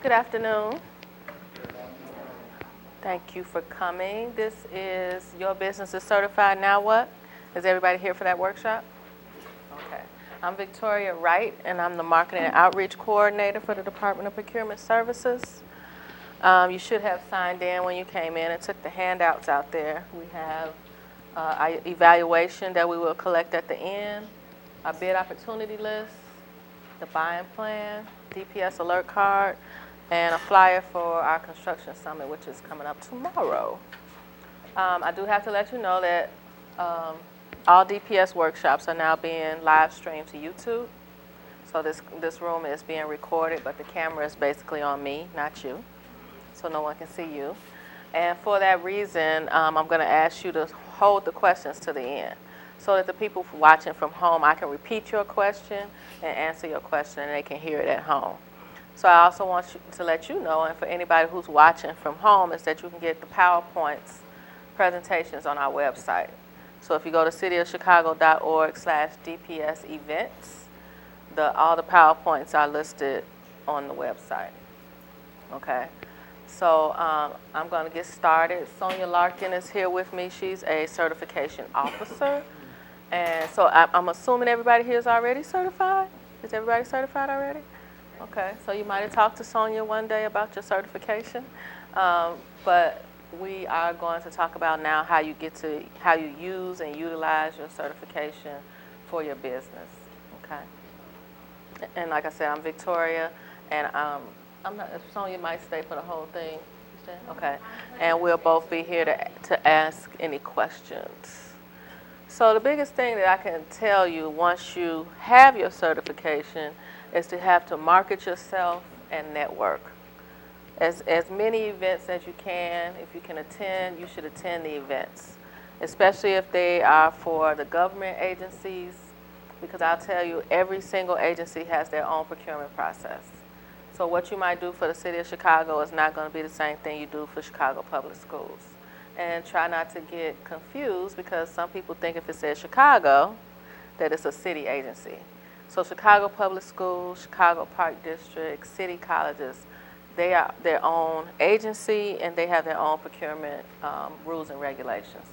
Good afternoon. Thank you for coming. This is Your Business is Certified Now What? Is everybody here for that workshop? Okay. I'm Victoria Wright, and I'm the Marketing and Outreach Coordinator for the Department of Procurement Services. You should have signed in when you came in and took the handouts out there. We have our evaluation that we will collect at the end, our bid opportunity list, the buying plan, DPS Alert card, and a flyer for our construction summit, which is coming up tomorrow. I do have to let you know that all DPS workshops are now being live streamed to YouTube. So this room is being recorded, but the camera is basically on me, not you. So no one can see you. And for that reason, I'm going to ask you to hold the questions to the end so that the people watching from home, I can repeat your question and answer your question, and they can hear it at home. So I also want to let you know, and for anybody who's watching from home, is that you can get the PowerPoints presentations on our website. So if you go to cityofchicago.org/DPS events, all the PowerPoints are listed on the website. Okay. So I'm going to get started. Sonia Larkin is here with me. She's a certification officer. And so I'm assuming everybody here is already certified? Is everybody certified already? Okay, so you might have talked to Sonia one day about your certification, but we are going to talk about now how you use and utilize your certification for your business. Okay, and like I said, I'm Victoria, and Sonia might stay for the whole thing. Okay, and we'll both be here to ask any questions. So the biggest thing that I can tell you once you have your certification is to have to market yourself and network. As many events as you can, if you can attend, you should attend the events, especially if they are for the government agencies, because I'll tell you, every single agency has their own procurement process. So what you might do for the city of Chicago is not going to be the same thing you do for Chicago Public Schools. And try not to get confused, because some people think if it says Chicago, that it's a city agency. So Chicago Public Schools, Chicago Park District, city colleges, they are their own agency and they have their own procurement rules and regulations.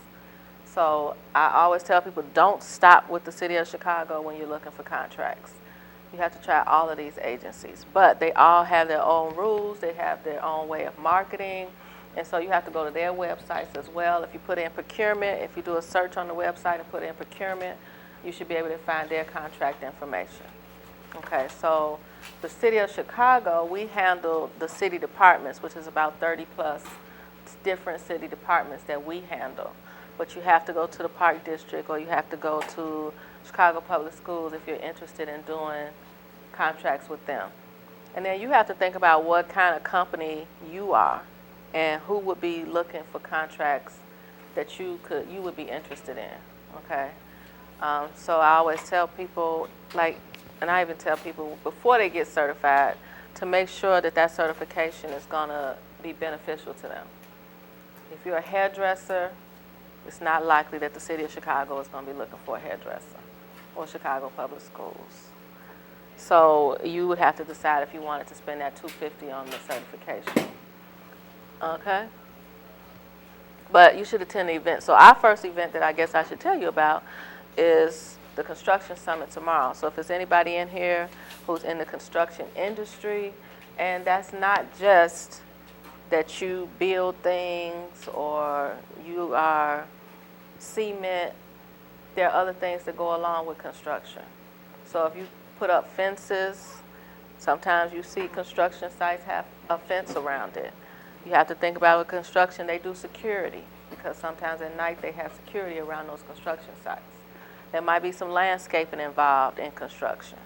So I always tell people, don't stop with the city of Chicago when you're looking for contracts. You have to try all of these agencies, but they all have their own rules, they have their own way of marketing, and so you have to go to their websites as well. If you put in procurement, if you do a search on the website and put in procurement, you should be able to find their contract information. Okay, so the city of Chicago, we handle the city departments, which is about 30 plus different city departments that we handle. But you have to go to the Park District, or you have to go to Chicago Public Schools if you're interested in doing contracts with them. And then you have to think about what kind of company you are and who would be looking for contracts that you would be interested in, okay? So I always tell people, and I even tell people before they get certified, to make sure that that certification is going to be beneficial to them. If you're a hairdresser, it's not likely that the city of Chicago is going to be looking for a hairdresser, or Chicago Public Schools. So you would have to decide if you wanted to spend that $250 on the certification. Okay? But you should attend the event. So our first event that I guess I should tell you about is the construction summit tomorrow. So if there's anybody in here who's in the construction industry, and that's not just that you build things or you are cement, there are other things that go along with construction. So if you put up fences, sometimes you see construction sites have a fence around it. You have to think about with construction, they do security, because sometimes at night they have security around those construction sites. There might be some landscaping involved in construction.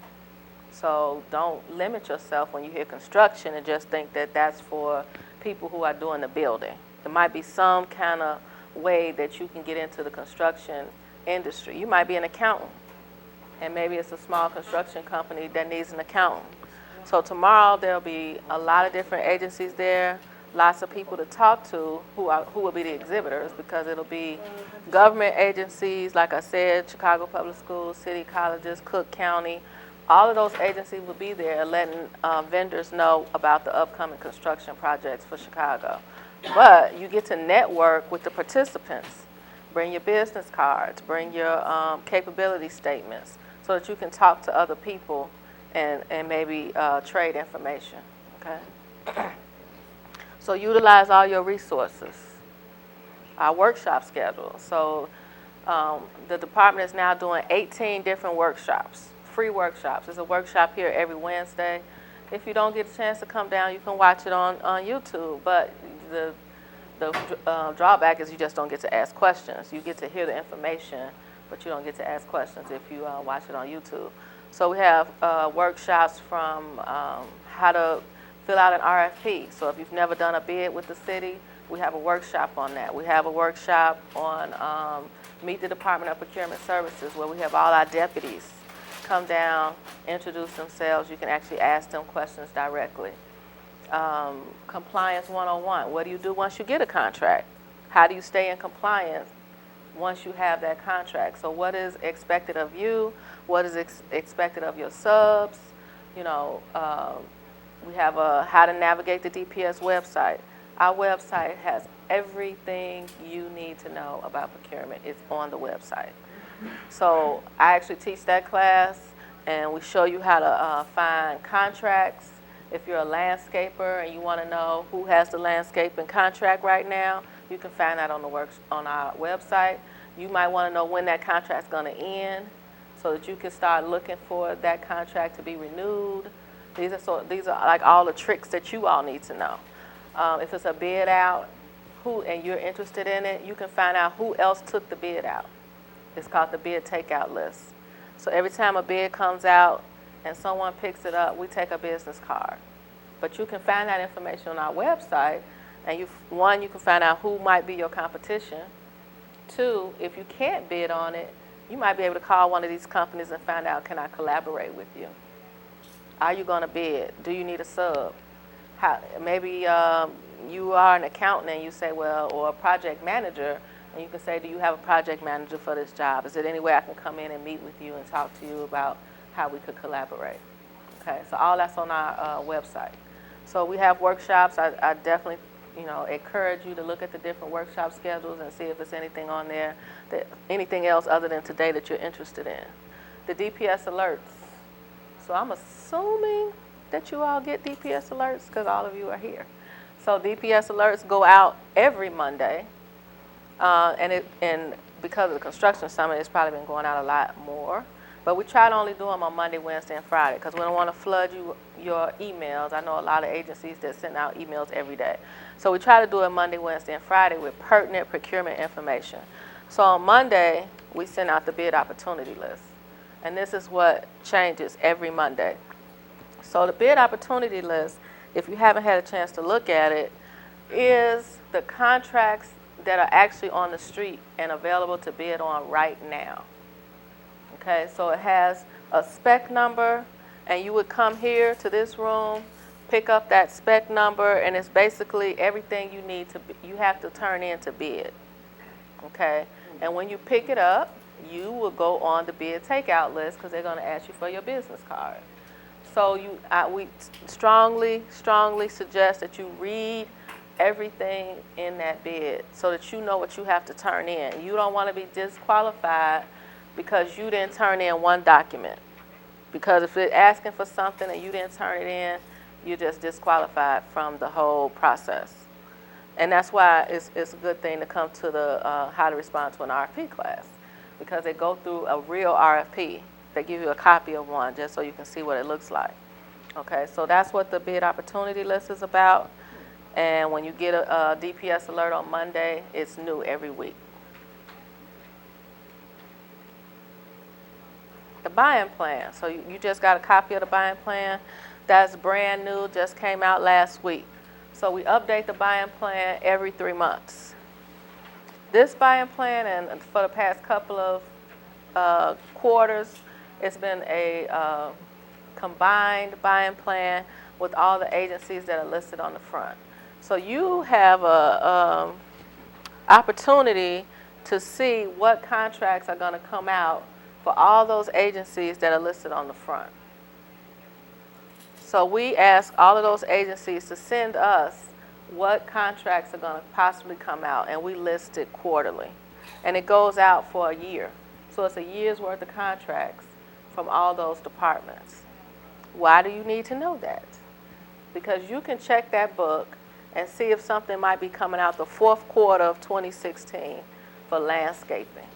So don't limit yourself when you hear construction and just think that that's for people who are doing the building. There might be some kind of way that you can get into the construction industry. You might be an accountant, and maybe it's a small construction company that needs an accountant. So tomorrow there'll be a lot of different agencies there, lots of people to talk to who will be the exhibitors, because it'll be government agencies, like I said, Chicago Public Schools, city colleges, Cook County, All of those agencies will be there letting vendors know about the upcoming construction projects for Chicago. But you get to network with the participants. Bring your business cards, bring your capability statements so that you can talk to other people and maybe trade information, okay? So utilize all your resources. Our workshop schedule. So the department is now doing 18 different workshops, free workshops. There's a workshop here every Wednesday. If you don't get a chance to come down, you can watch it on YouTube. But the drawback is you just don't get to ask questions. You get to hear the information, but you don't get to ask questions if you watch it on YouTube. So we have workshops from how to fill out an RFP. So if you've never done a bid with the city, we have a workshop on that. We have a workshop on Meet the Department of Procurement Services, where we have all our deputies come down, introduce themselves. You can actually ask them questions directly. Compliance 101. What do you do once you get a contract? How do you stay in compliance once you have that contract? So what is expected of you? What is expected of your subs? You know, we have how to navigate the DPS website. Our website has everything you need to know about procurement. It's on the website. So I actually teach that class, and we show you how to find contracts. If you're a landscaper and you want to know who has the landscaping contract right now, you can find that on our website. You might want to know when that contract's going to end, so that you can start looking for that contract to be renewed. These are like all the tricks that you all need to know. If it's a bid out, and you're interested in it, you can find out who else took the bid out. It's called the bid takeout list. So every time a bid comes out and someone picks it up, we take a business card. But you can find that information on our website, and you can find out who might be your competition. 2, if you can't bid on it, you might be able to call one of these companies and find out, can I collaborate with you? Are you going to bid? Do you need a sub? Maybe you are an accountant and you say, well, or a project manager, and you can say, do you have a project manager for this job? Is there any way I can come in and meet with you and talk to you about how we could collaborate? Okay, so all that's on our website. So we have workshops. I definitely, encourage you to look at the different workshop schedules and see if there's anything on there, anything else other than today that you're interested in. The DPS Alerts. So I'm assuming that you all get DPS Alerts because all of you are here. So DPS Alerts go out every Monday, and because of the construction summit, it's probably been going out a lot more. But we try to only do them on Monday, Wednesday, and Friday because we don't want to flood your emails. I know a lot of agencies that send out emails every day. So we try to do it Monday, Wednesday, and Friday with pertinent procurement information. So on Monday, we send out the bid opportunity list. And this is what changes every Monday. So the bid opportunity list, if you haven't had a chance to look at it, is the contracts that are actually on the street and available to bid on right now. Okay, so it has a spec number, and you would come here to this room, pick up that spec number, and it's basically everything you have to turn in to bid. Okay, and when you pick it up, you will go on the bid takeout list because they're going to ask you for your business card. So we strongly suggest that you read everything in that bid so that you know what you have to turn in. You don't want to be disqualified because you didn't turn in one document. Because if it's asking for something and you didn't turn it in, you're just disqualified from the whole process. And that's why it's a good thing to come to the how to respond to an RFP class, because they go through a real RFP. They give you a copy of one just so you can see what it looks like. Okay, so that's what the bid opportunity list is about. And when you get a DPS alert on Monday, it's new every week. The buying plan. So you just got a copy of the buying plan. That's brand new, just came out last week. So we update the buying plan every 3 months. This buying plan, and for the past couple of quarters, it's been a combined buying plan with all the agencies that are listed on the front. So you have a opportunity to see what contracts are going to come out for all those agencies that are listed on the front. So we ask all of those agencies to send us what contracts are going to possibly come out, and we list it quarterly. And it goes out for a year. So it's a year's worth of contracts from all those departments. Why do you need to know that? Because you can check that book and see if something might be coming out the fourth quarter of 2016 for landscaping.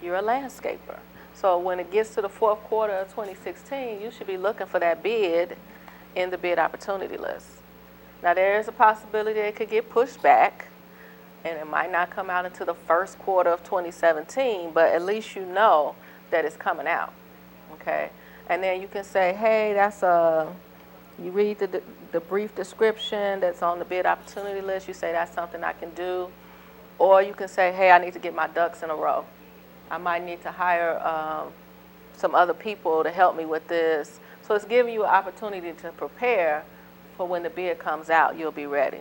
You're a landscaper. So when it gets to the fourth quarter of 2016, you should be looking for that bid in the bid opportunity list. Now there is a possibility it could get pushed back, and it might not come out until the first quarter of 2017, but at least you know that it's coming out, okay? And then you can say, hey, you read the brief description that's on the bid opportunity list, you say that's something I can do. Or you can say, hey, I need to get my ducks in a row. I might need to hire some other people to help me with this. So it's giving you an opportunity to prepare for when the bid comes out, you'll be ready,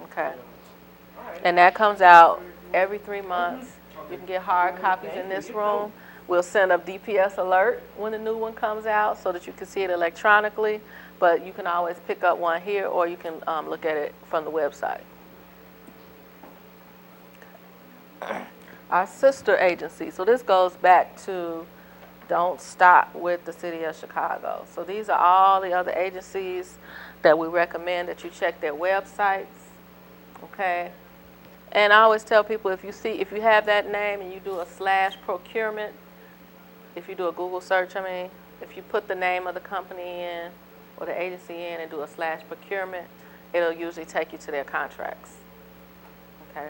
okay? And that comes out every 3 months. You can get hard copies in this room. We'll send a DPS alert when the new one comes out so that you can see it electronically, but you can always pick up one here, or you can look at it from the website. Our sister agency, so this goes back to don't stop with the city of Chicago. So these are all the other agencies that we recommend that you check their websites, okay? And I always tell people, if you have that name and you do a /procurement, if you do a Google search, if you put the name of the company in or the agency in and do a /procurement, it'll usually take you to their contracts, okay?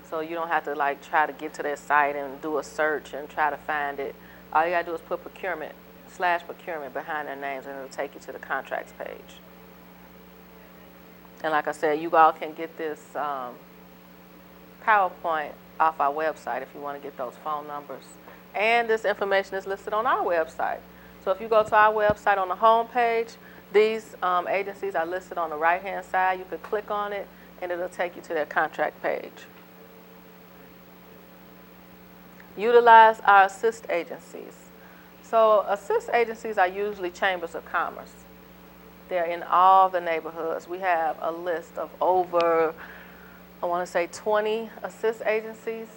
So you don't have to try to get to their site and do a search and try to find it. All you gotta do is put procurement, /procurement behind their names, and it'll take you to the contracts page. And like I said, you all can get this PowerPoint off our website if you want to get those phone numbers. And this information is listed on our website. So if you go to our website on the home page, these agencies are listed on the right-hand side. You could click on it, and it'll take you to their contract page. Utilize our assist agencies. So assist agencies are usually chambers of commerce. They're in all the neighborhoods. We have a list of over, I want to say 20 assist agencies.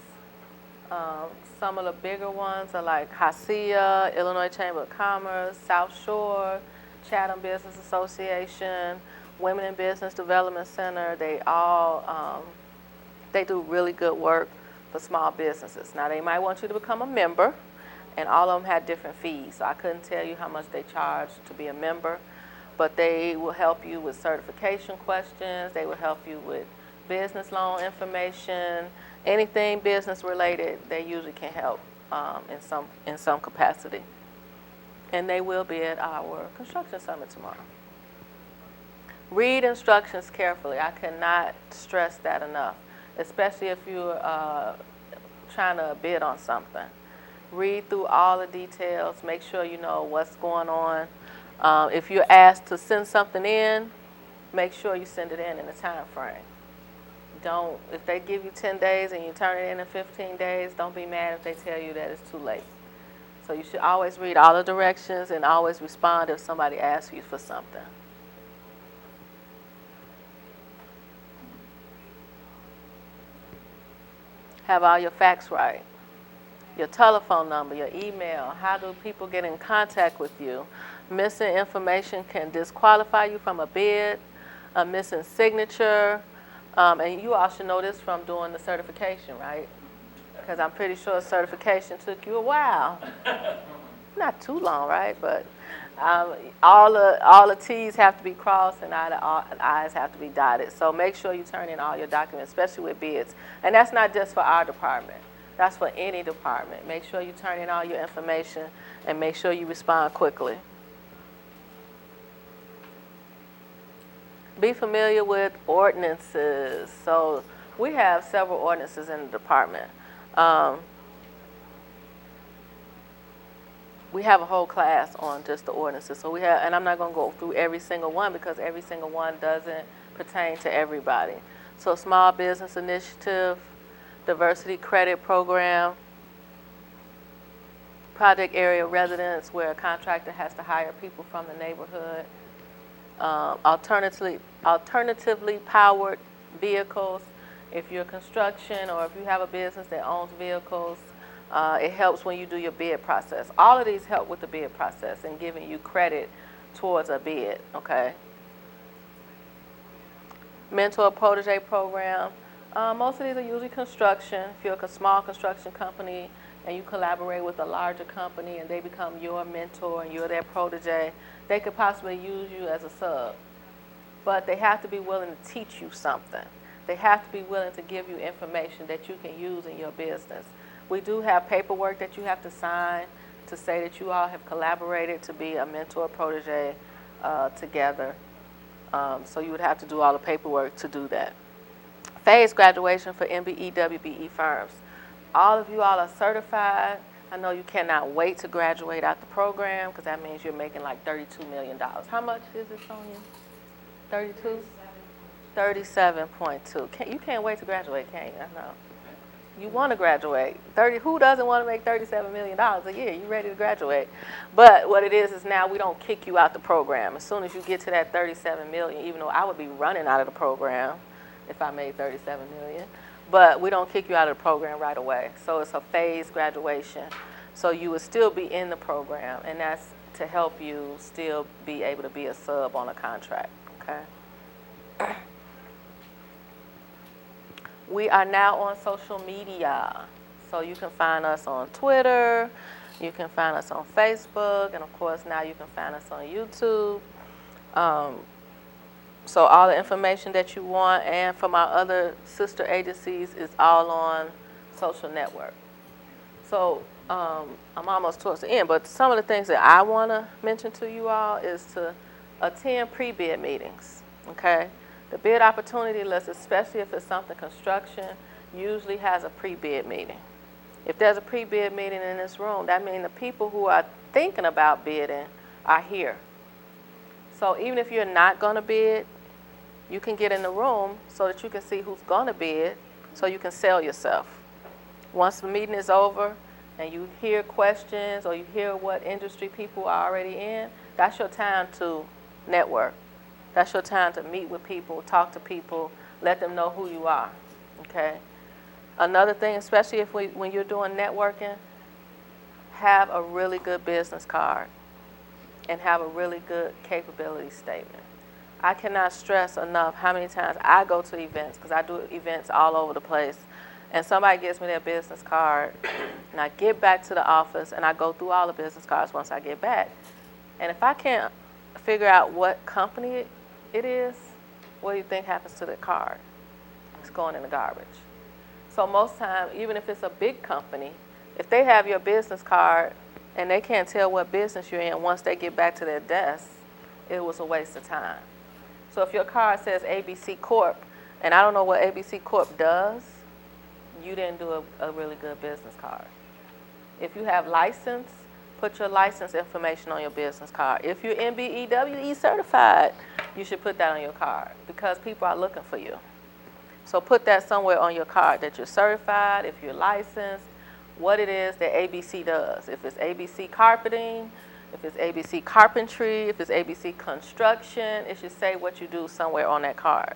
Some of the bigger ones are like HACIA, Illinois Chamber of Commerce, South Shore, Chatham Business Association, Women in Business Development Center. They all, they do really good work for small businesses. Now they might want you to become a member, and all of them have different fees. So I couldn't tell you how much they charge to be a member, but they will help you with certification questions. They will help you with business loan information, anything business related. They usually can help in some capacity. And they will be at our construction summit tomorrow. Read instructions carefully. I cannot stress that enough, especially if you're trying to bid on something. Read through all the details. Make sure you know what's going on. If you're asked to send something in, make sure you send it in a time frame. If they give you 10 days and you turn it in 15 days, don't be mad if they tell you that it's too late. So you should always read all the directions and always respond if somebody asks you for something. Have all your facts right. Your telephone number, your email, how do people get in contact with you? Missing information can disqualify you from a bid, a missing signature, and you all should know this from doing the certification, right? Because I'm pretty sure certification took you a while. Not too long, right? But all the T's have to be crossed and all the I's have to be dotted. So make sure you turn in all your documents, especially with bids. And that's not just for our department. That's for any department. Make sure you turn in all your information and make sure you respond quickly. Be familiar with ordinances. So we have several ordinances in the department. We have a whole class on just the ordinances. So and I'm not going to go through every single one because every single one doesn't pertain to everybody. So Small Business Initiative, Diversity Credit Program, Project Area Residence, where a contractor has to hire people from the neighborhood. alternatively powered vehicles. If you're construction or if you have a business that owns vehicles, it helps when you do your bid process. All of these help with the bid process and giving you credit towards a bid, okay? Mentor protege program. Most of these are usually construction. If you're a small construction company and you collaborate with a larger company and they become your mentor and you're their protege, they could possibly use you as a sub. But they have to be willing to teach you something. They have to be willing to give you information that you can use in your business. We do have paperwork that you have to sign to say that you all have collaborated to be a mentor protege together. So you would have to do all the paperwork to do that. Phase graduation for MBE, WBE firms. All of you all are certified. I know you cannot wait to graduate out the program because that means you're making like $32 million. How much is it, Sonia? 32? 37.2. You can't wait to graduate, can you? I know. You want to graduate. Who doesn't want to make $37 million a year? You're ready to graduate. But what it is now we don't kick you out the program. As soon as you get to that $37 million, even though I would be running out of the program if I made $37 million, but we don't kick you out of the program right away. So it's a phased graduation. So you would still be in the program, and that's to help you still be able to be a sub on a contract, okay? We are now on social media. So you can find us on Twitter, you can find us on Facebook, and of course now you can find us on YouTube. So all the information that you want and from our other sister agencies is all on social network. So I'm almost towards the end, but some of the things that I want to mention to you all is to attend pre-bid meetings, okay? The bid opportunity list, especially if it's something construction, usually has a pre-bid meeting. If there's a pre-bid meeting in this room, that means the people who are thinking about bidding are here. So even if you're not going to bid, you can get in the room so that you can see who's going to bid so you can sell yourself. Once the meeting is over and you hear questions or you hear what industry people are already in, that's your time to network. That's your time to meet with people, talk to people, let them know who you are, okay? Another thing, especially when you're doing networking, have a really good business card and have a really good capability statement. I cannot stress enough how many times I go to events, because I do events all over the place, and somebody gives me their business card, and I get back to the office, and I go through all the business cards once I get back. And if I can't figure out what company it is, what do you think happens to the card? It's going in the garbage. So most times, even if it's a big company, if they have your business card and they can't tell what business you're in once they get back to their desk, it was a waste of time. So if your card says ABC Corp, and I don't know what ABC Corp does, you didn't do a really good business card. If you have license, put your license information on your business card. If you're MBEWE certified, you should put that on your card because people are looking for you. So put that somewhere on your card that you're certified, if you're licensed, what it is that ABC does. If it's ABC Carpeting, if it's ABC Carpentry, if it's ABC Construction, it should say what you do somewhere on that card.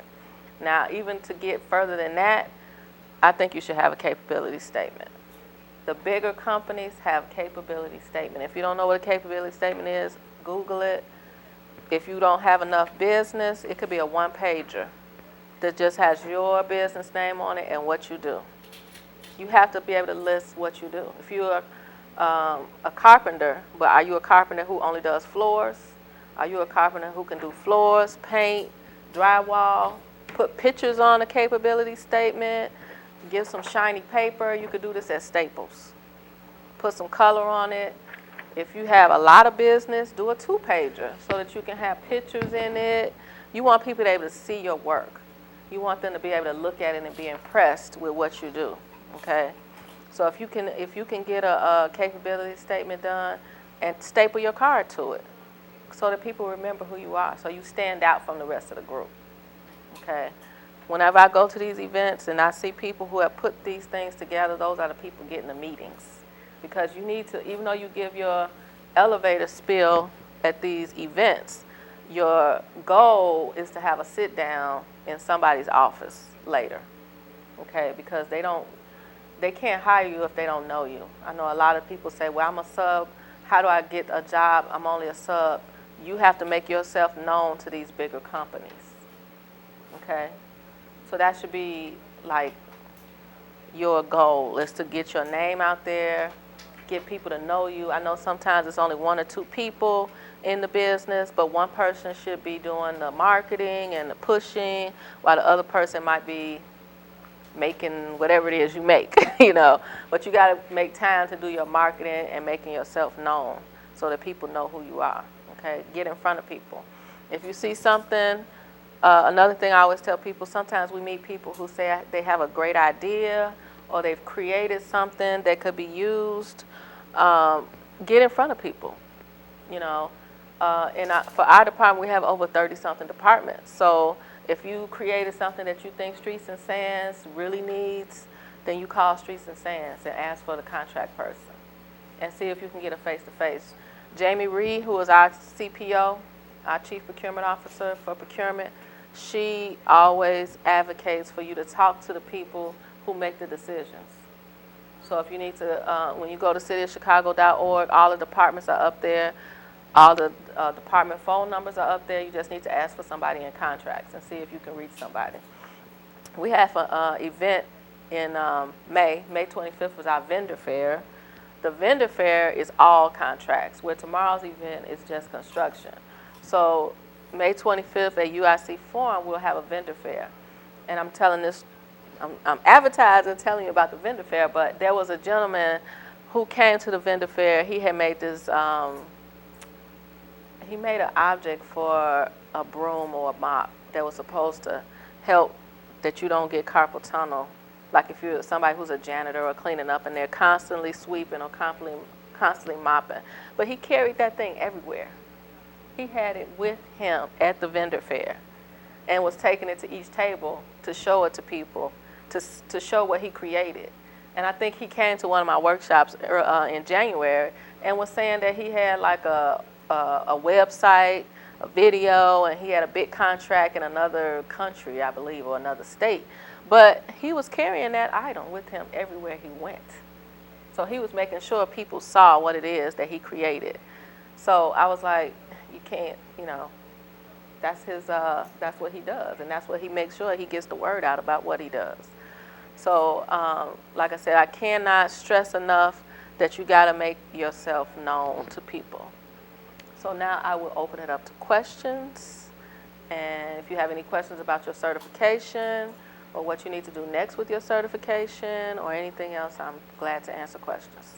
Now, even to get further than that, I think you should have a capability statement. The bigger companies have capability statement. If you don't know what a capability statement is, Google it. If you don't have enough business, it could be a one-pager that just has your business name on it and what you do. You have to be able to list what you do. If you're a carpenter, but are you a carpenter who only does floors? Are you a carpenter who can do floors, paint, drywall, put pictures on a capability statement, give some shiny paper? You could do this at Staples. Put some color on it. If you have a lot of business, do a two-pager so that you can have pictures in it. You want people to be able to see your work. You want them to be able to look at it and be impressed with what you do, okay? So if you can get a capability statement done and staple your card to it so that people remember who you are, so you stand out from the rest of the group, okay? Whenever I go to these events and I see people who have put these things together, those are the people getting the meetings. Because you need to, even though you give your elevator spiel at these events, your goal is to have a sit down in somebody's office later, okay? Because they can't hire you if they don't know you. I know a lot of people say, well, I'm a sub. How do I get a job? I'm only a sub. You have to make yourself known to these bigger companies, okay? So that should be like your goal, is to get your name out there, get people to know you. I know sometimes it's only 1 or 2 people in the business, but one person should be doing the marketing and the pushing, while the other person might be making whatever it is you make, you know. But you got to make time to do your marketing and making yourself known so that people know who you are, okay? Get in front of people. If you see something, another thing I always tell people, sometimes we meet people who say they have a great idea or they've created something that could be used. Get in front of people, you know. For our department, we have over 30-something departments. So if you created something that you think Streets and Sands really needs, then you call Streets and Sands and ask for the contract person and see if you can get a face-to-face. Jamie Reed, who is our CPO, our Chief Procurement Officer for procurement, she always advocates for you to talk to the people who make the decisions. So if you need to, when you go to cityofchicago.org, all the departments are up there. All the department phone numbers are up there. You just need to ask for somebody in contracts and see if you can reach somebody. We have an event in May. May 25th was our vendor fair. The vendor fair is all contracts, where tomorrow's event is just construction. So May 25th at UIC Forum, we'll have a vendor fair. And I'm telling this, I'm advertising, telling you about the vendor fair, but there was a gentleman who came to the vendor fair. He had made this, he made an object for a broom or a mop that was supposed to help that you don't get carpal tunnel. Like if you're somebody who's a janitor or cleaning up and they're constantly sweeping or constantly mopping. But he carried that thing everywhere. He had it with him at the vendor fair and was taking it to each table to show it to people, to show what he created. And I think he came to one of my workshops in January and was saying that he had like a website, a video, and he had a big contract in another country, I believe, or another state. But he was carrying that item with him everywhere he went. So he was making sure people saw what it is that he created. So I was like, you can't, you know, that's what he does, and that's what he makes sure he gets the word out about what he does. So, like I said, I cannot stress enough that you got to make yourself known to people. So now I will open it up to questions. And if you have any questions about your certification or what you need to do next with your certification or anything else, I'm glad to answer questions.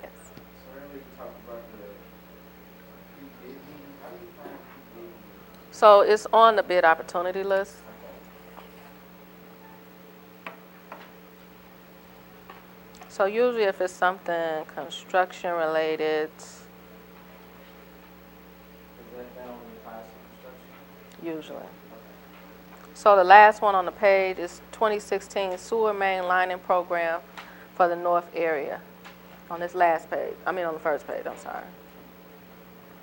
Yes. So earlier you talked about the pre-bid meeting. How do you find pre-bid meetings? So it's on the bid opportunity list. So usually if it's something construction related, usually. So the last one on the page is 2016 sewer main lining program for the north area. On this last page, on the first page, I'm sorry.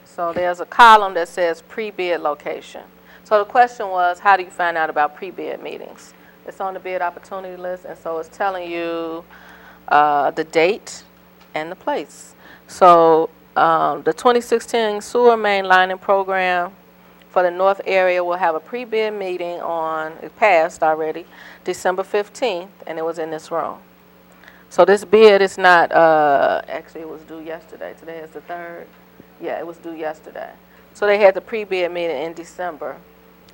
So there's a column that says pre-bid location. So the question was, how do you find out about pre-bid meetings? It's on the bid opportunity list, and so it's telling you the date and the place. So the 2016 sewer main lining program for the north area will have a pre-bid meeting it passed already, December 15th, and it was in this room. So this bid is not, actually it was due yesterday. Today is the 3rd. Yeah, it was due yesterday. So they had the pre-bid meeting in December,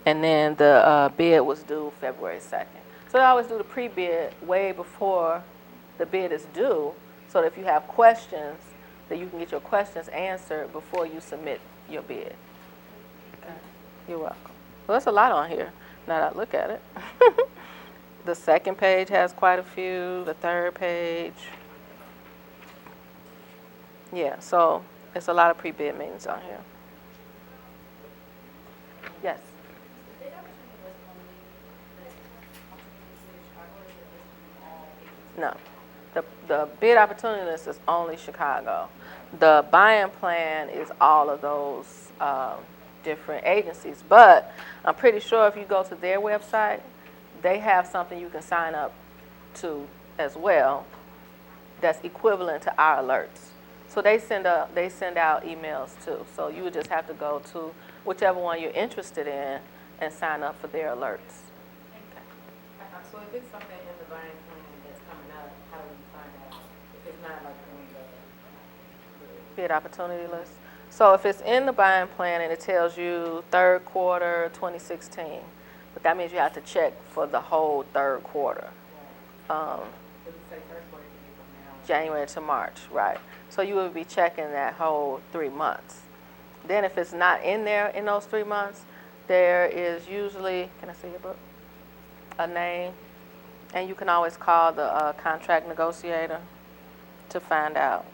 and then the bid was due February 2nd. So they always do the pre-bid way before the bid is due, so that if you have questions, that you can get your questions answered before you submit your bid. Okay. You're welcome. Well, that's a lot on here, now that I look at it. The second page has quite a few, the third page. Yeah, so it's a lot of pre-bid meetings on here. Yes? No. The bid opportunity list is only Chicago. The buy-in plan is all of those different agencies. But I'm pretty sure if you go to their website, they have something you can sign up to as well that's equivalent to our alerts. So they send out emails too. So you would just have to go to whichever one you're interested in and sign up for their alerts. So if it's something in the buying plan that's coming up, how do we find out? If it's not like on the Bid opportunity list. So if it's in the buying plan and it tells you third quarter 2016, but that means you have to check for the whole third quarter. does it say first quarter, it can be from now? January to March, right. So you would be checking that whole 3 months. Then if it's not in there in those 3 months, there is usually, can I see your book? A name, and you can always call the contract negotiator to find out.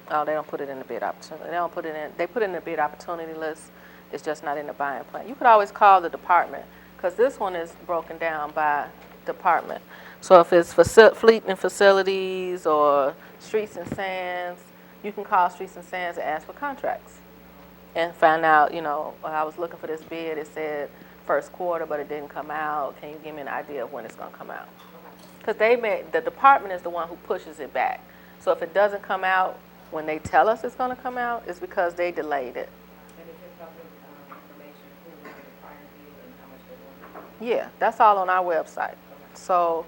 Oh, they don't put it in the bid opportunity. They don't put it in. They put it in the bid opportunity list. It's just not in the buying plan. You could always call the department because this one is broken down by department. So if it's fleet and facilities or streets and sands, you can call streets and sands and ask for contracts and find out. You know, I was looking for this bid. It said first quarter, but it didn't come out. Can you give me an idea of when it's going to come out? Because the department is the one who pushes it back. So if it doesn't come out when they tell us it's going to come out, it's because they delayed it. And if it's public information, who will get a prior view and how much they want? Yeah, that's all on our website. So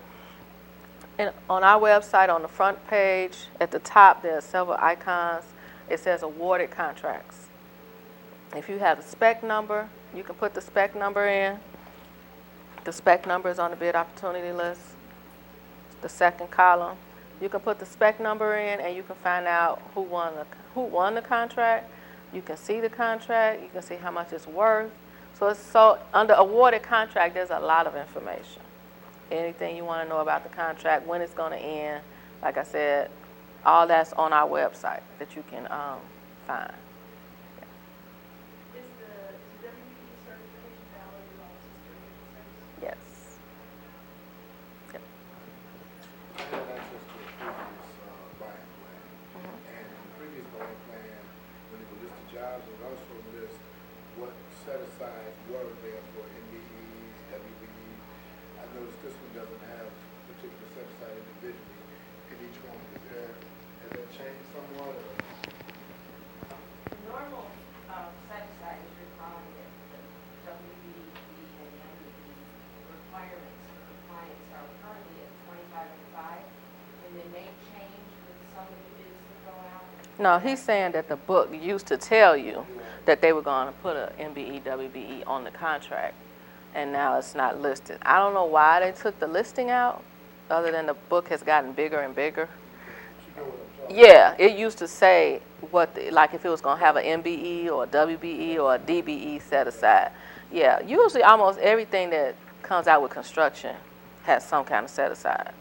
on our website, on the front page, at the top, there are several icons. It says awarded contracts. If you have the spec number, you can put the spec number in. The spec number is on the bid opportunity list. The second column. You can put the spec number in and you can find out who won the contract. You can see the contract. You can see how much it's worth. So under awarded contract, there's a lot of information. Anything you want to know about the contract, when it's going to end, like I said, all that's on our website that you can find. Yes. Yep. I had access to a previous buying plan, and in the previous buying plan, when it would list the jobs, it would also list what set-asides were there for MBEs, WBEs. I noticed this one doesn't have particular set-aside individually in each one. Has that changed somewhat? Or? The normal set-aside is you're calling it the WBE and the MBE requirements for compliance are currently at 25 and 5, and they may change with some of the bids that go out. No, he's saying that the book used to tell you that they were going to put a MBE, WBE on the contract, and now it's not listed. I don't know why they took the listing out, other than the book has gotten bigger and bigger. Yeah, it used to say like if it was going to have an MBE or a WBE or a DBE set aside. Yeah, usually almost everything that comes out with construction has some kind of set aside.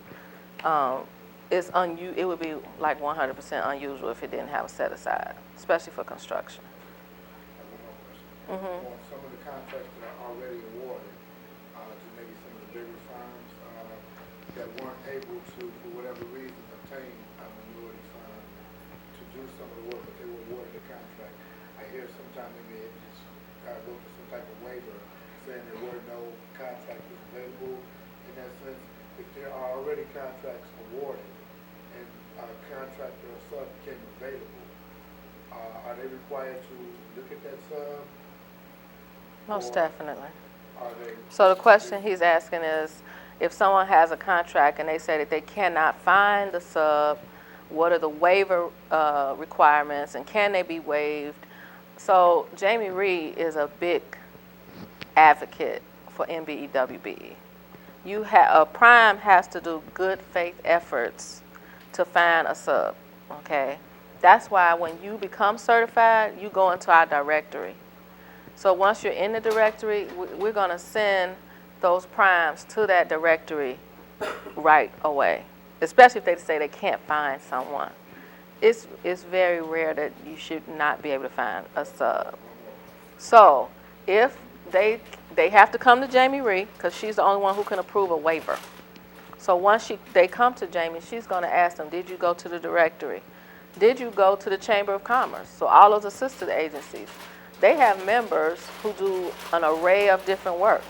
It would be like 100% unusual if it didn't have a set aside, especially for construction. On some of the contracts that are already awarded to maybe some of the bigger firms that weren't able to, for whatever reason, obtain a minority firm to do some of the work, but they were awarded a contract. I hear sometimes they may just go for some type of waiver saying there were no contractors available. In that sense, if there are already contracts awarded and a contractor or sub became available, are they required to look at that sub? Most definitely. Are they? So the question he's asking is, if someone has a contract and they say that they cannot find the sub, what are the waiver requirements and can they be waived? So Jamie Reed is a big advocate for MBE, WBE. A prime has to do good faith efforts to find a sub, okay? That's why when you become certified, you go into our directory. So once you're in the directory, we're going to send those primes to that directory right away, especially if they say they can't find someone. It's very rare that you should not be able to find a sub. So if they have to come to Jamie Reed, because she's the only one who can approve a waiver. So once they come to Jamie, she's going to ask them, did you go to the directory? Did you go to the Chamber of Commerce? So all those assisted agencies. they have members who do an array of different work.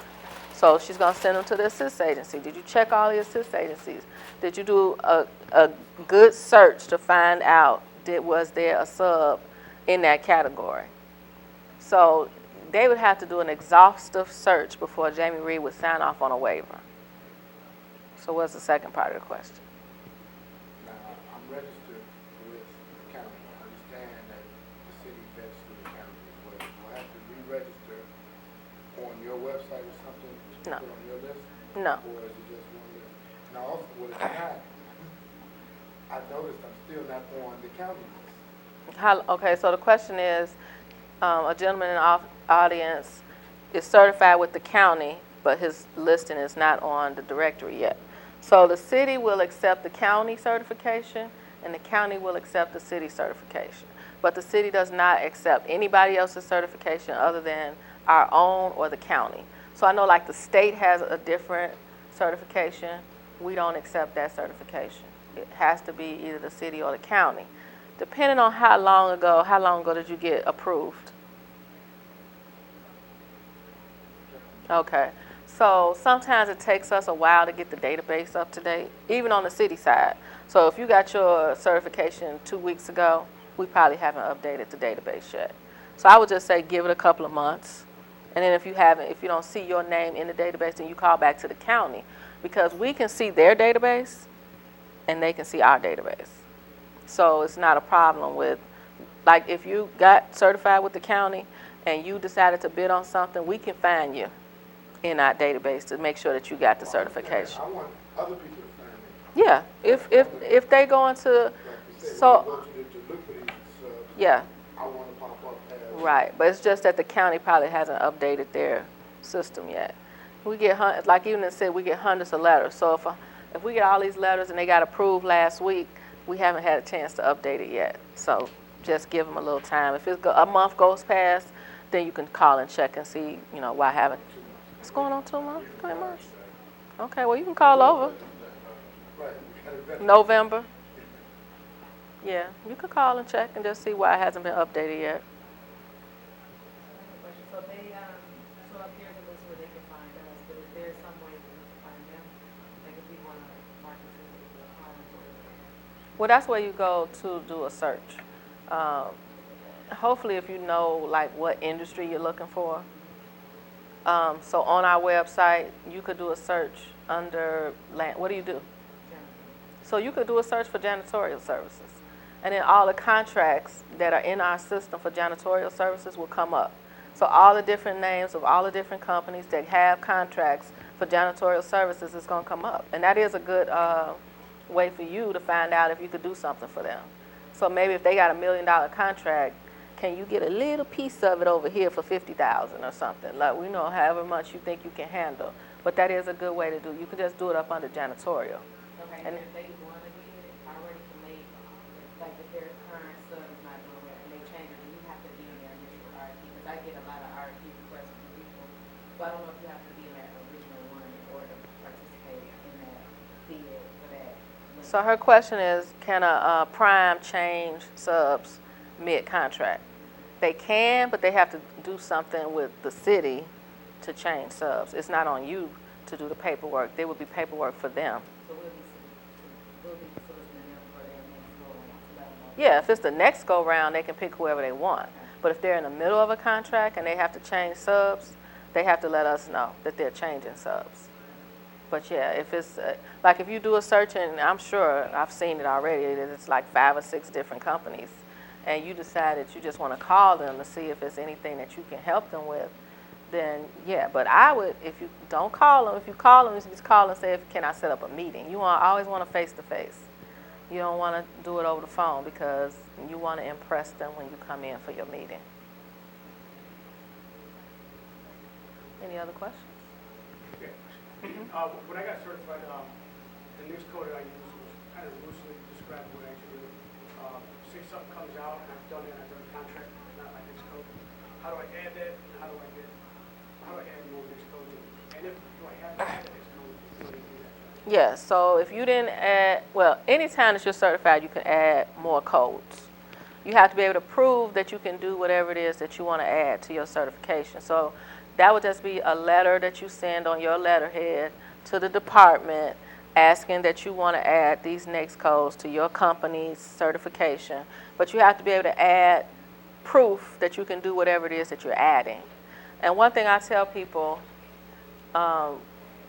So she's going to send them to the assist agency. Did you check all the assist agencies? Did you do a good search to find out was there a sub in that category? So they would have to do an exhaustive search before Jamie Reed would sign off on a waiver. So what's the second part of the question? Now, I'm registered with the county. I understand that the city vets through the county as well. Do I have to re-register on your website or something to No. put on your list? No. Or is it just one list? Now, also, what it's not, I noticed I'm still not on the county list. Okay, so the question is, a gentleman in the audience is certified with the county, but his listing is not on the directory yet. So the city will accept the county certification, and the county will accept the city certification. But the city does not accept anybody else's certification other than our own or the county. So I know like the state has a different certification. We don't accept that certification. It has to be either the city or the county. Depending on how long ago did you get approved? Okay. So sometimes it takes us a while to get the database up to date, even on the city side. So if you got your certification 2 weeks ago, we probably haven't updated the database yet. So I would just say give it a couple of months. And then if you don't see your name in the database, then you call back to the county, because we can see their database and they can see our database. So it's not a problem with, like if you got certified with the county and you decided to bid on something, we can find you in our database to make sure that you got the certification. I want other people to find me. Yeah, if they go into, Like you said, so, when you go to look for these subs, yeah, I want to pop up as. right. But it's just that the county probably hasn't updated their system yet. We get, like even it said, we get hundreds of letters. So if we get all these letters and they got approved last week, we haven't had a chance to update it yet. So just give them a little time. If a month goes past, then you can call and check and see, why haven't. It's going on 2 months, 3 months. Okay, well you can call over. Right. November. Yeah, you could call and check and just see why it hasn't been updated yet. So they, so up here's a list where they can find us, but is there some way for us to find them? Like if we want to market to the homes or? Well, that's where you go to do a search. Hopefully if you know like what industry you're looking for. So on our website, you could do a search under land. What do you do? So you could do a search for janitorial services. And then all the contracts that are in our system for janitorial services will come up. So all the different names of all the different companies that have contracts for janitorial services is going to come up. And that is a good way for you to find out if you could do something for them. So maybe if they got $1 million contract, can you get a little piece of it over here for $50,000 or something? Like, we know however much you think you can handle. But that is a good way to do. You can just do it up under janitorial. Okay, And if they want to do it, already can make, like if their current sub is not doing it and they change it, then you have to be in their initial RFP, because I get a lot of RFP requests from people. So I don't know if you have to be in that original one in order to participate in that bid for that. So her question is, can a prime change subs mid-contract? They can, but they have to do something with the city to change subs. It's not on you to do the paperwork. There would be paperwork for them. So we'll be soliciting them for their next go around to let them know. Yeah, if it's the next go-round, they can pick whoever they want. But if they're in the middle of a contract and they have to change subs, they have to let us know that they're changing subs. But yeah, if it's, like if you do a search, and I'm sure I've seen it already, it's like 5 or 6 different companies, and you decide that you just want to call them to see if there's anything that you can help them with, then yeah. But I would, if you don't call them, if you call them, just call and say, can I set up a meeting? You always want a face-to-face. You don't want to do it over the phone because you want to impress them when you come in for your meeting. Any other questions? Okay. When I got certified, the news code that I used was kind of loosely described what I actually do. Say something comes out and I've done it, I've done a contract, not my news code. How do I add that? How do I add more news code? And if do I have to add news code? Do I do that? Yeah, so if you didn't add, well, anytime that you're certified, you can add more codes. you have to be able to prove that you can do whatever it is that you want to add to your certification. So that would just be a letter that you send on your letterhead to the department asking that you want to add these NAICS codes to your company's certification. But you have to be able to add proof that you can do whatever it is that you're adding. And one thing I tell people,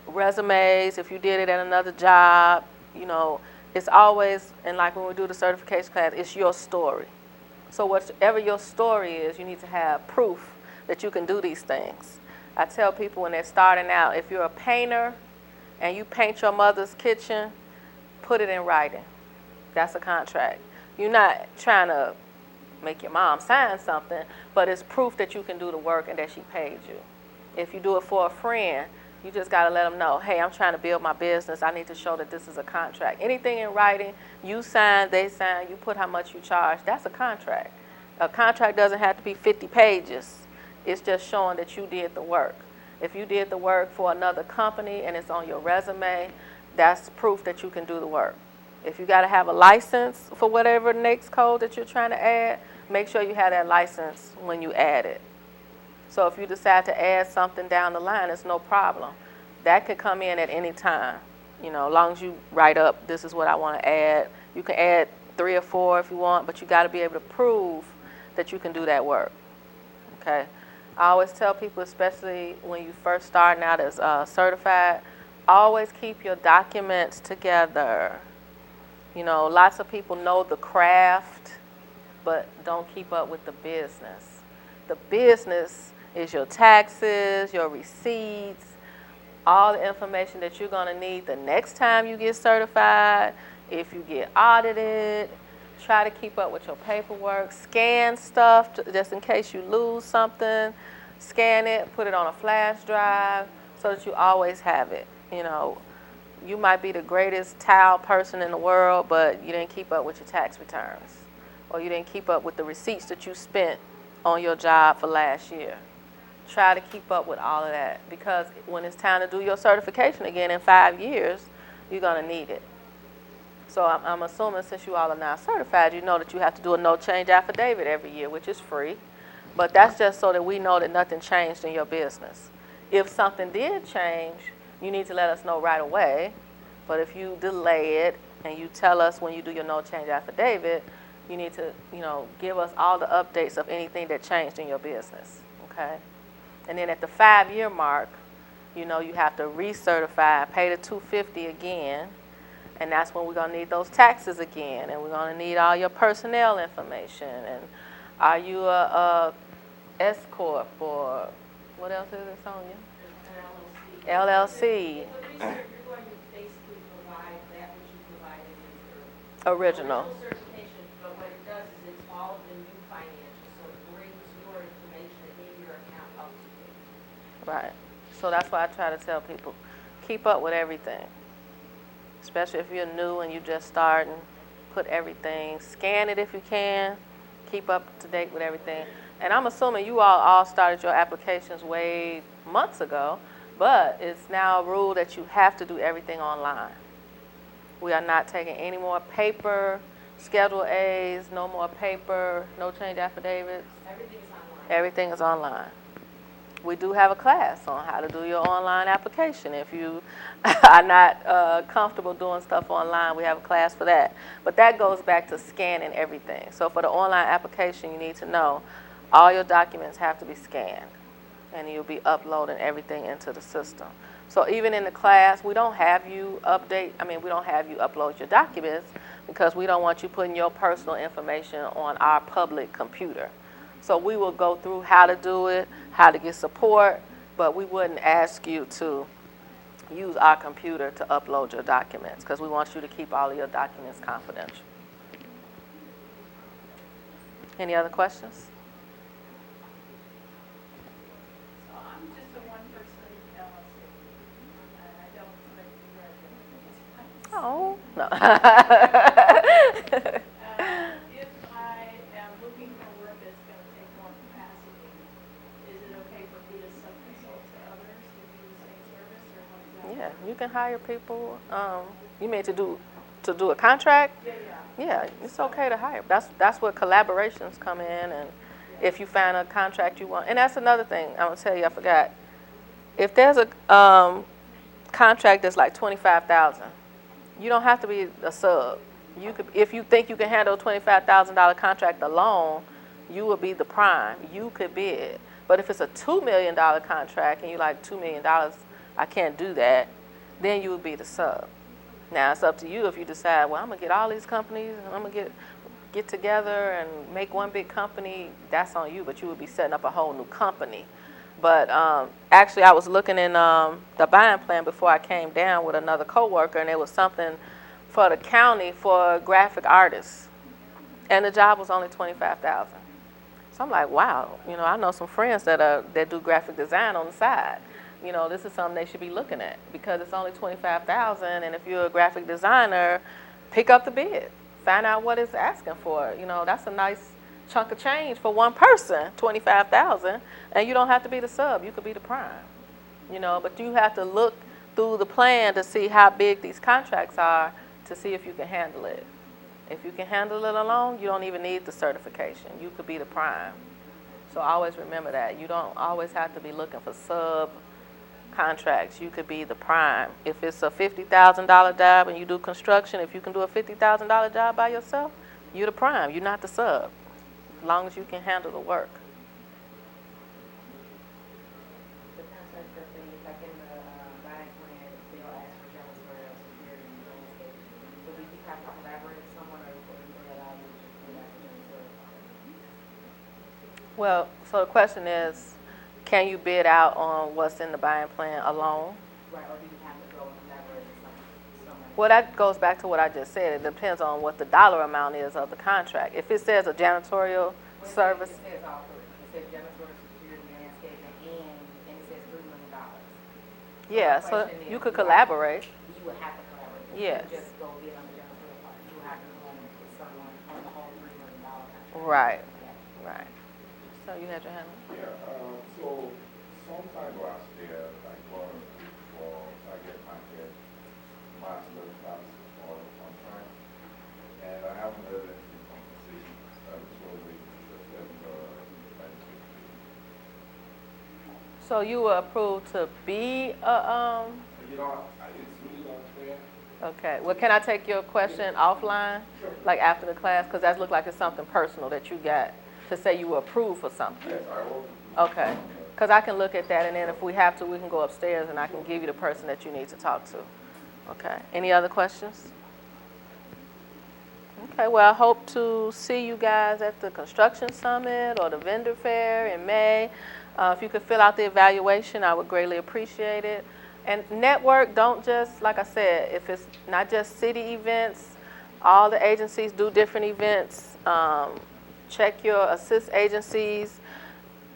resumes, if you did it at another job, you know, it's always, and like when we do the certification class, it's your story. So whatever your story is, you need to have proof that you can do these things. I tell people when they're starting out, if you're a painter and you paint your mother's kitchen, put it in writing. That's a contract. You're not trying to make your mom sign something, but it's proof that you can do the work and that she paid you. If you do it for a friend, you just got to let them know, hey, I'm trying to build my business. I need to show that this is a contract. Anything in writing, you sign, they sign, you put how much you charge, that's a contract. A contract doesn't have to be 50 pages. It's just showing that you did the work. If you did the work for another company and it's on your resume, that's proof that you can do the work. If you got to have a license for whatever NAICS code that you're trying to add, make sure you have that license when you add it. So if you decide to add something down the line, it's no problem. That could come in at any time. You know, as long as you write up, this is what I want to add. You can add 3 or 4 if you want, but you got to be able to prove that you can do that work. Okay? I always tell people, especially when you first starting out as certified, always keep your documents together. You know, lots of people know the craft, but don't keep up with the business. The business is your taxes, your receipts, all the information that you're going to need the next time you get certified. If you get audited, try to keep up with your paperwork. Scan stuff just in case you lose something. Scan it, put it on a flash drive so that you always have it. You know, you might be the greatest towel person in the world, but you didn't keep up with your tax returns, or you didn't keep up with the receipts that you spent on your job for last year. Try to keep up with all of that, because when it's time to do your certification again in 5 years, you're going to need it. So I'm assuming since you all are now certified, you know that you have to do a no change affidavit every year, which is free. But that's just so that we know that nothing changed in your business. If something did change, you need to let us know right away. But if you delay it and you tell us when you do your no change affidavit, you need to, you know, give us all the updates of anything that changed in your business, okay? And then at the 5-year mark, you know, you have to recertify, pay the $250 again, and that's when we're going to need those taxes again, and we're going to need all your personnel information, and are you a S Corp or what else is it, Sonia? LLC. The research, you're going to basically provide that which you provided in your Original. certification, but what it does is it's all of the new financials, so it brings your information in your account up to date. Right. So that's why I try to tell people, keep up with everything. Especially if you're new and you just starting, put everything, scan it if you can, keep up to date with everything. And I'm assuming you all started your applications way months ago, but it's now a rule that you have to do everything online. We are not taking any more paper, Schedule A's, no more paper, no change affidavits. Everything is online. Everything is online. We do have a class on how to do your online application. If you are not comfortable doing stuff online, we have a class for that. But that goes back to scanning everything. So for the online application, you need to know all your documents have to be scanned, and you'll be uploading everything into the system. So even in the class, we don't have you upload your documents, because we don't want you putting your personal information on our public computer. So we will go through how to do it, how to get support, but we wouldn't ask you to use our computer to upload your documents, because we want you to keep all of your documents confidential. Any other questions? So I'm just a one-person LLC. I don't like Oh, no. If I am looking for work that's going to take more capacity, is it okay for me to sub-consult to others to do the same service, or what is that? Yeah, you can hire people. You mean to do to do a contract, Yeah. yeah, it's okay to hire. That's where collaborations come in, and if you find a contract you want. And that's another thing I'm gonna tell you, I forgot. If there's a contract that's like $25,000, you don't have to be a sub. You could, if you think you can handle a $25,000 contract alone, you will be the prime. You could bid. But if it's a $2 million contract and you're like $2 million, I can't do that, then you would be the sub. Now it's up to you if you decide, well, I'm gonna get all these companies and I'm gonna get together and make one big company. That's on you, but you would be setting up a whole new company. But actually, I was looking in the buying plan before I came down with another coworker, and there was something for the county for graphic artists, and the job was only $25,000. So I'm like, wow, I know some friends that do graphic design on the side. This is something they should be looking at because it's only $25,000, and if you're a graphic designer, pick up the bid, find out what it's asking for. That's a nice chunk of change for one person, $25,000, and you don't have to be the sub. You could be the prime. But you have to look through the plan to see how big these contracts are to see if you can handle it. If you can handle it alone, you don't even need the certification. You could be the prime. So always remember that. You don't always have to be looking for sub contracts. You could be the prime. If it's a $50,000 job and you do construction, if you can do a $50,000 job by yourself, you're the prime. You're not the sub, as long as you can handle the work. The contract that they, like in the buying plan, they'll ask for janitorial, security, and landscape. So do you have to collaborate with someone, or they allow you to just do that for janitorial? Well, so the question is, can you bid out on what's in the buying plan alone? Right, or do you have to go and collaborate with someone? Well, that goes back to what I just said. It depends on what the dollar amount is of the contract. If it says a janitorial service, It says all three. It says janitorial, security, landscaping, and it says $3 million. yeah, the so question is, you could collaborate. You would have to collaborate. Yes. You couldn't just go get on the janitorial part. You would have to go and put someone on the whole $3 million contract. Right, Yeah. right. So you had your hand up? Yeah, so sometime last year, I got for, I get my master's class for the contract, and I haven't heard anything from the city. I was waiting for September 2015. So you were approved to be a, You know, it's really not clear. okay. Well, can I take your question offline, like after the class? Because that looked like it's something personal that you got to say you were approved for something. Yes, I will. Okay. Because I can look at that, and then if we have to, we can go upstairs and I can give you the person that you need to talk to. Okay. Any other questions? Okay. Well, I hope to see you guys at the construction summit or the vendor fair in May. If you could fill out the evaluation, I would greatly appreciate it. And network, don't just, like I said, if it's not just city events, all the agencies do different events. Check your assist agencies.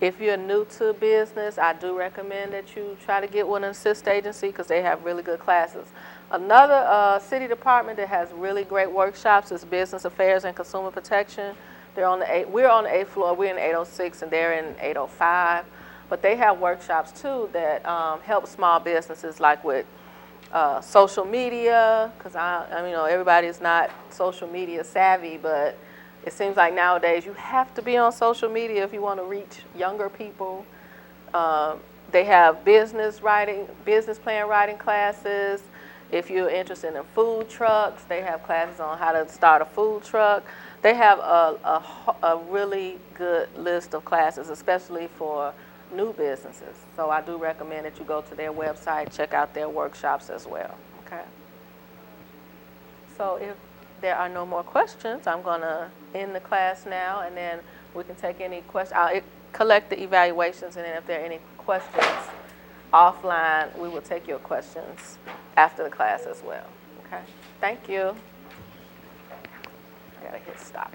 If you're new to business, I do recommend that you try to get with an assist agency because they have really good classes. Another city department that has really great workshops is Business Affairs and Consumer Protection. We're on the 8th floor, we're in 806 and they're in 805. But they have workshops too that help small businesses, like with social media, because everybody is not social media savvy, but it seems like nowadays you have to be on social media if you want to reach younger people. They have business plan writing classes. If you're interested in food trucks, they have classes on how to start a food truck. They have a really good list of classes, especially for new businesses. So I do recommend that you go to their website, check out their workshops as well. Okay. So if there are no more questions, I'm going to end the class now, and then we can take any questions. I'll collect the evaluations, and then if there are any questions offline, we will take your questions after the class as well. Okay? Thank you. I got to hit stop.